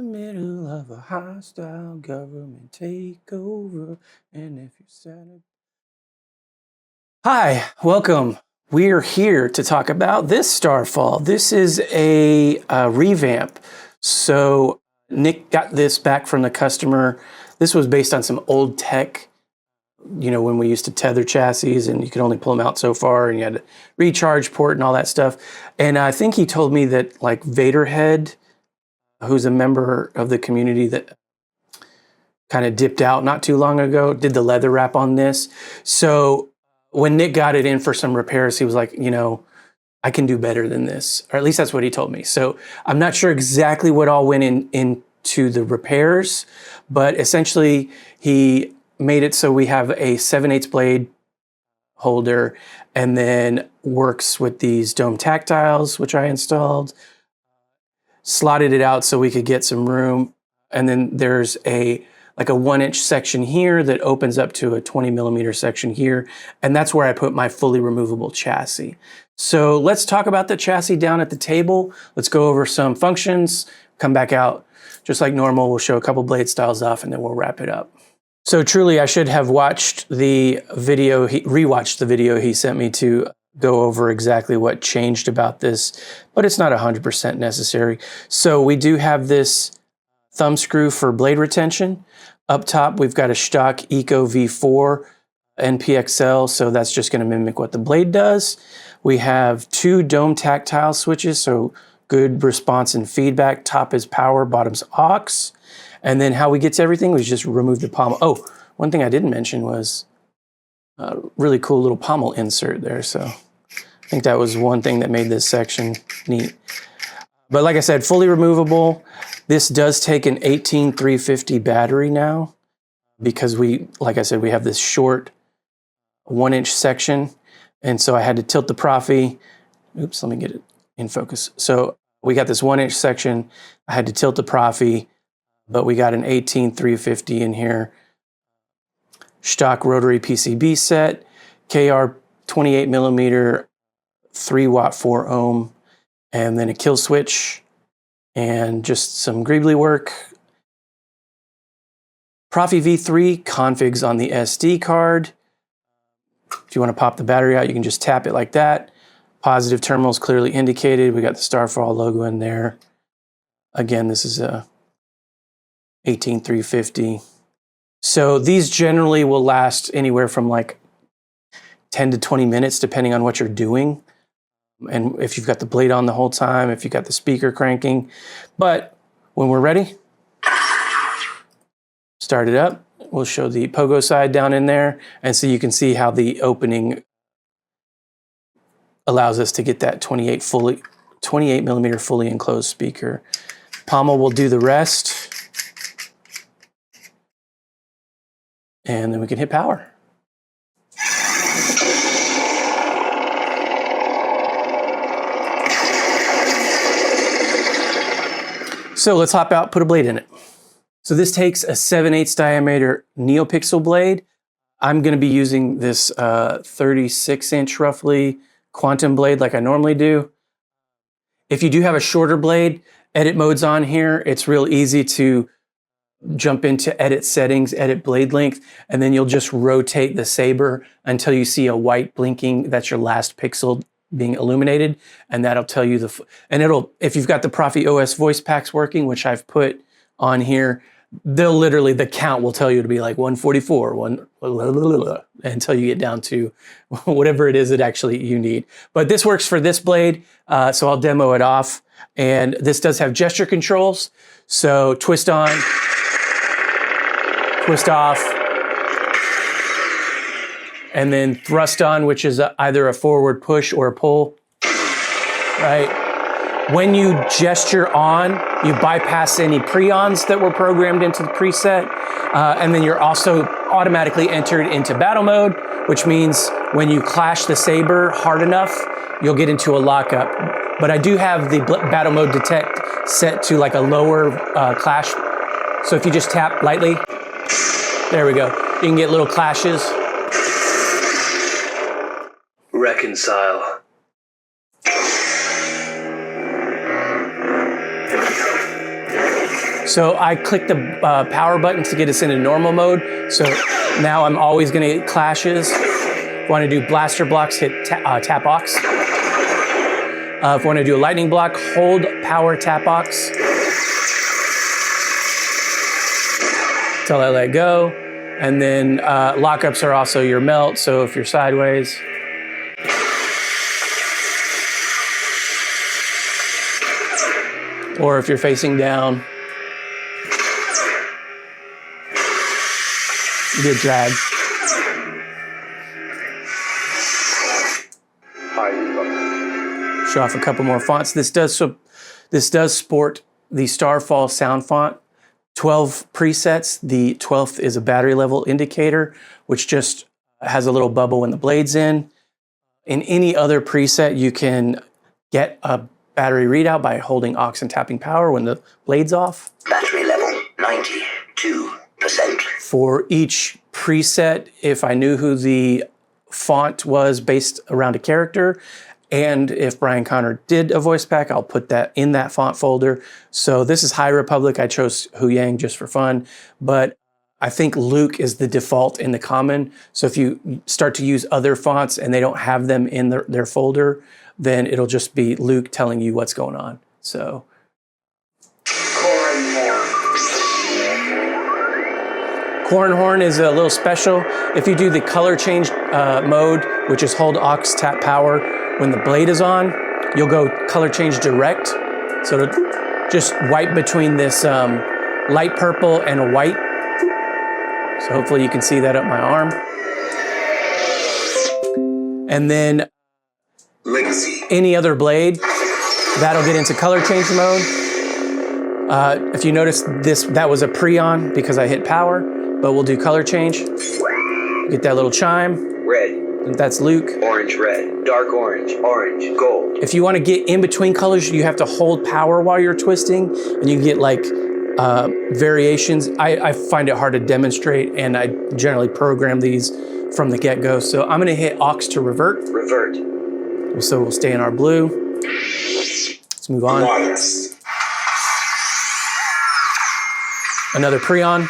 middle of a hostile government takeover, and if you're sad... Hi, welcome. We're here to talk about this Starfall. This is a revamp. So Nick got this back from the customer. This was based on some old tech, you know, when we used to tether chassis and you could only pull them out so far and you had a recharge port and all that stuff. And I think he told me that like Vaderhead, who's a member of the community that kind of dipped out not too long ago, did the leather wrap on this. So when Nick got it in for some repairs, he was like, you know, I can do better than this, or at least that's what he told me. So I'm not sure exactly what all went into the repairs, but essentially he made it so we have a 7/8 blade holder and then works with these dome tactiles, which I installed, slotted it out so we could get some room. And then there's like a 1-inch section here that opens up to a 20mm section here. And that's where I put my fully removable chassis. So let's talk about the chassis down at the table. Let's go over some functions, come back out just like normal. We'll show a couple blade styles off and then we'll wrap it up. So truly, I should have watched the video, rewatched the video he sent me to go over exactly what changed about this, but it's not 100% necessary. So we do have this thumb screw for blade retention. Up top, we've got a Shtok Eco V4 NPXL, so that's just going to mimic what the blade does. We have 2 dome tactile switches, so good response and feedback. Top is power, bottom's aux. And then how we get to everything was just remove the pommel. Oh, one thing I didn't mention was a really cool little pommel insert there. So I think that was one thing that made this section neat. But like I said, fully removable. This does take an 18350 battery now because like I said, we have this short 1-inch section. And so I had to tilt the Proffie. Oops, let me get it in focus. So we got this 1-inch section. I had to tilt the Proffie, but we got an 18350 in here. Shtok Rotary PCB set, KR 28mm, 3-watt 4 ohm, and then a kill switch and just some greebly work. Proffie V3 configs on the SD card. If you want to pop the battery out, you can just tap it like that. Positive terminal is clearly indicated. We got the Starfall logo in there. Again, this is a 18350. So these generally will last anywhere from like 10 to 20 minutes, depending on what you're doing. And if you've got the blade on the whole time, if you've got the speaker cranking. But when we're ready, start it up. We'll show the pogo side down in there. And so you can see how the opening allows us to get that 28mm fully enclosed speaker. Pommel will do the rest. And then we can hit power. So let's hop out, put a blade in it. So this takes a 7/8 diameter NeoPixel blade. I'm going to be using this 36-inch roughly quantum blade like I normally do. If you do have a shorter blade, edit mode's on here. It's real easy to jump into edit settings, edit blade length, and then you'll just rotate the saber until you see a white blinking. That's your last pixel being illuminated, and that'll tell you if you've got the Proffie OS voice packs working, which I've put on here, the count will tell you to be like 144, until you get down to whatever it is that actually you need. But this works for this blade, so I'll demo it off. And this does have gesture controls, so twist on, twist off, and then thrust on, which is either a forward push or a pull, right? When you gesture on, you bypass any pre-ons that were programmed into the preset, and then you're also automatically entered into battle mode, which means when you clash the saber hard enough, you'll get into a lockup. But I do have the battle mode detect set to like a lower clash. So if you just tap lightly, there we go. You can get little clashes. Reconcile. So I click the power button to get us into normal mode. So now I'm always going to get clashes. If I want to do blaster blocks, hit tap aux. If I want to do a lightning block, hold power tap aux. Till I let go. And then lockups are also your melt. So if you're sideways. Or if you're facing down. Good drag. Show off a couple more fonts. This does sport the Starfall sound font. 12 presets. The 12th is a battery level indicator, which just has a little bubble when the blade's in. In any other preset, you can get a battery readout by holding aux and tapping power when the blade's off. Battery level 92%. For each preset, if I knew who the font was based around a character, and if Brian Connor did a voice pack, I'll put that in that font folder. So this is High Republic. I chose Hu Yang just for fun, but I think Luke is the default in the common. So if you start to use other fonts and they don't have them in their folder, then it'll just be Luke telling you what's going on. So. Cornhorn is a little special. If you do the color change mode, which is hold aux, tap power, when the blade is on, you'll go color change direct. So it'll just wipe between this light purple and a white. So hopefully you can see that up my arm. And then Legacy. Any other blade, that'll get into color change mode. If you notice that was a pre-on because I hit power, but we'll do color change. Get that little chime. Red. That's Luke. Orange, red. Dark orange. Orange. Gold. If you want to get in between colors, you have to hold power while you're twisting, and you can get like variations. I find it hard to demonstrate, and I generally program these from the get-go. So I'm going to hit aux to revert. Revert. So we'll stay in our blue. Let's move on. Flawless. Another pre-on.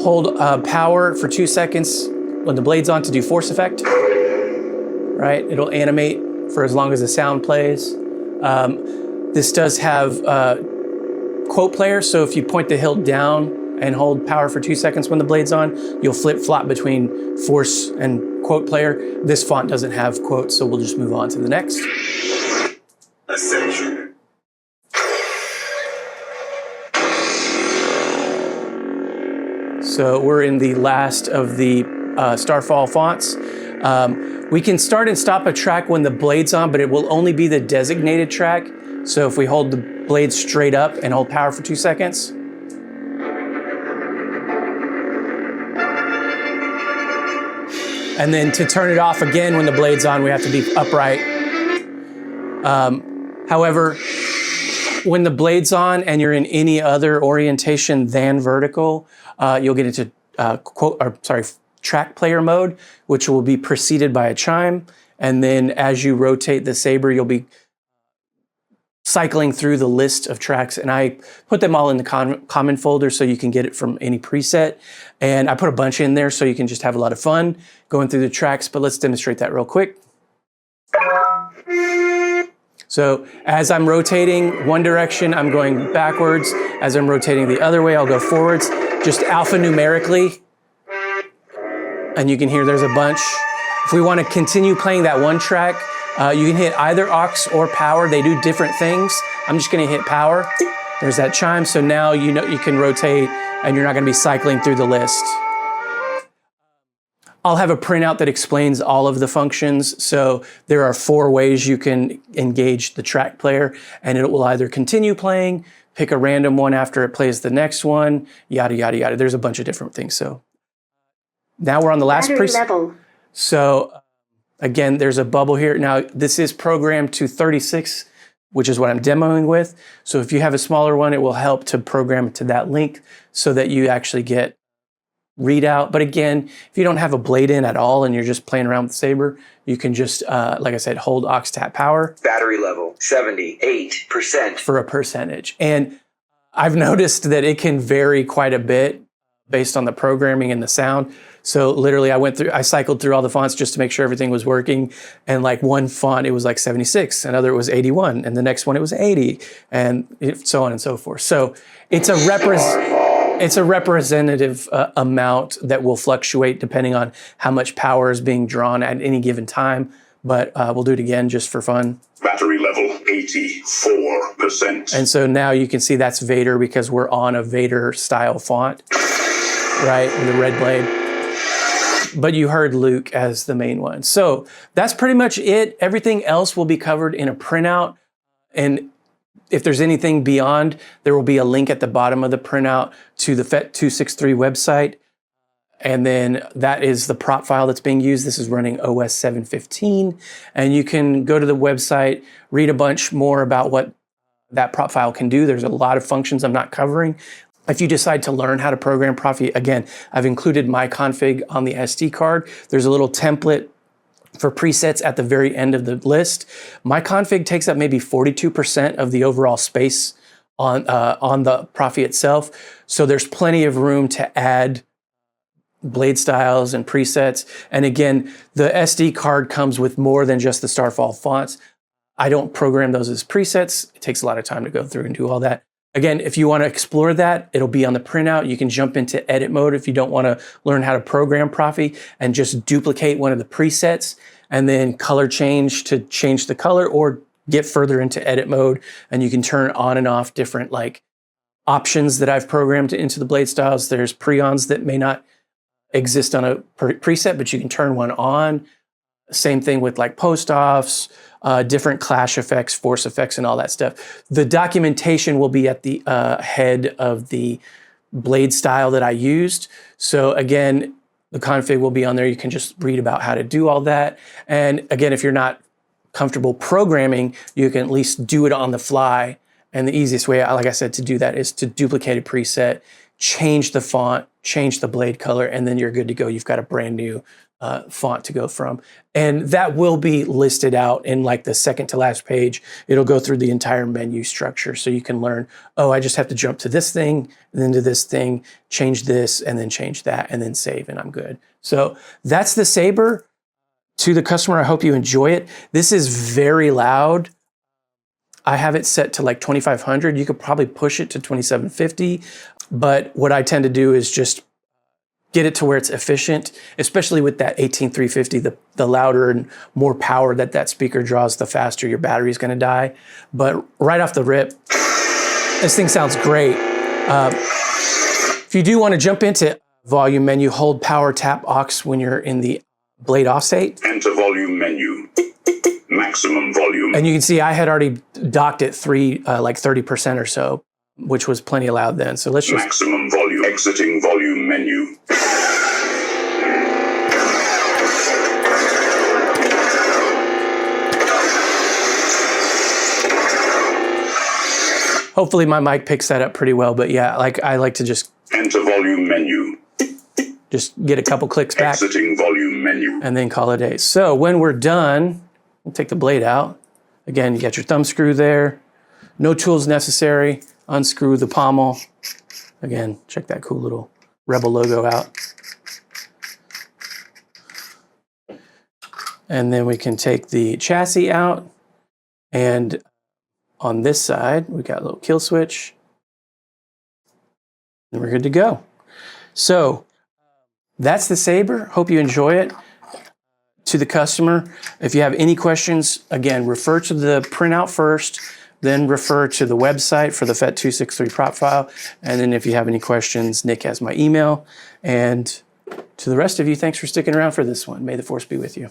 Hold power for 2 seconds when the blade's on to do force effect. Right, it'll animate for as long as the sound plays. This does have quote player, so if you point the hilt down and hold power for 2 seconds when the blade's on, you'll flip-flop between force and quote player. This font doesn't have quotes, so we'll just move on to the next. Ascension. So we're in the last of the Starfall fonts. We can start and stop a track when the blade's on, but it will only be the designated track. So if we hold the blade straight up and hold power for 2 seconds. And then to turn it off again when the blade's on, we have to be upright. However, when the blade's on and you're in any other orientation than vertical, you'll get into track player mode, which will be preceded by a chime. And then as you rotate the saber, you'll be cycling through the list of tracks. And I put them all in the common folder so you can get it from any preset. And I put a bunch in there so you can just have a lot of fun going through the tracks, but let's demonstrate that real quick. So as I'm rotating one direction, I'm going backwards. As I'm rotating the other way, I'll go forwards, just alphanumerically. And you can hear there's a bunch. If we want to continue playing that one track, you can hit either aux or power. They do different things. I'm just going to hit power. There's that chime. So now you know you can rotate and you're not going to be cycling through the list. I'll have a printout that explains all of the functions. So there are 4 ways you can engage the track player, and it will either continue playing, pick a random one after it plays the next one, yada, yada, yada. There's a bunch of different things. So now we're on the last preset. So again, there's a bubble here. Now this is programmed to 36, which is what I'm demoing with. So if you have a smaller one, it will help to program it to that length so that you actually get readout. But again, if you don't have a blade in at all and you're just playing around with the saber, you can just, like I said, hold aux tap power. Battery level 78%. For a percentage. And I've noticed that it can vary quite a bit based on the programming and the sound. So literally I cycled through all the fonts just to make sure everything was working. And like one font, it was like 76, another it was 81, and the next one it was 80, and so on and so forth. So it's a representative amount that will fluctuate depending on how much power is being drawn at any given time. But we'll do it again just for fun. Battery level 84%. And so now you can see that's Vader because we're on a Vader style font, right, with the red blade. But you heard Luke as the main one. So that's pretty much it. Everything else will be covered in a printout. And if there's anything beyond, there will be a link at the bottom of the printout to the FET263 website. And then that is the prop file that's being used. This is running OS 7.15. And you can go to the website, read a bunch more about what that prop file can do. There's a lot of functions I'm not covering. If you decide to learn how to program Proffie, again, I've included my config on the SD card. There's a little template for presets at the very end of the list. My config takes up maybe 42% of the overall space on the Proffie itself. So there's plenty of room to add blade styles and presets. And again, the SD card comes with more than just the Starfall fonts. I don't program those as presets. It takes a lot of time to go through and do all that. Again, if you want to explore that, it'll be on the printout. You can jump into edit mode if you don't want to learn how to program Proffie and just duplicate one of the presets and then color change to change the color, or get further into edit mode and you can turn on and off different like options that I've programmed into the blade styles. There's preons that may not exist on a preset, but you can turn one on. Same thing with like post-offs, different clash effects, force effects, and all that stuff. The documentation will be at the head of the blade style that I used. So again, the config will be on there. You can just read about how to do all that. And again, if you're not comfortable programming, you can at least do it on the fly. And the easiest way, like I said, to do that is to duplicate a preset, change the font, change the blade color, and then you're good to go. You've got a brand new font to go from. And that will be listed out in like the second to last page. It'll go through the entire menu structure so you can learn, oh, I just have to jump to this thing, and then to this thing, change this, and then change that, and then save, and I'm good. So that's the Saber. To the customer, I hope you enjoy it. This is very loud. I have it set to like 2500. You could probably push it to 2750. But what I tend to do is just get it to where it's efficient, especially with that 18350, the louder and more power that speaker draws, the faster your battery is gonna die. But right off the rip, this thing sounds great. If you do wanna jump into volume menu, hold power tap aux when you're in the blade off state. Enter volume menu. Maximum volume. And you can see I had already docked it like 30% or so, which was plenty loud then. So let's just... Maximum volume. Exiting volume menu. Hopefully my mic picks that up pretty well, but yeah, like I like to just... Enter volume menu. Just get a couple clicks back. Exiting volume menu. And then call it a day. So when we're done, we'll take the blade out. Again, you got your thumb screw there. No tools necessary. Unscrew the pommel. Again, check that cool little Rebel logo out. And then we can take the chassis out. And on this side, we got a little kill switch. And we're good to go. So that's the Saber. Hope you enjoy it. To the customer, if you have any questions, again, refer to the printout first, then refer to the website for the FET263 prop file. And then if you have any questions, Nick has my email. And to the rest of you, thanks for sticking around for this one. May the force be with you.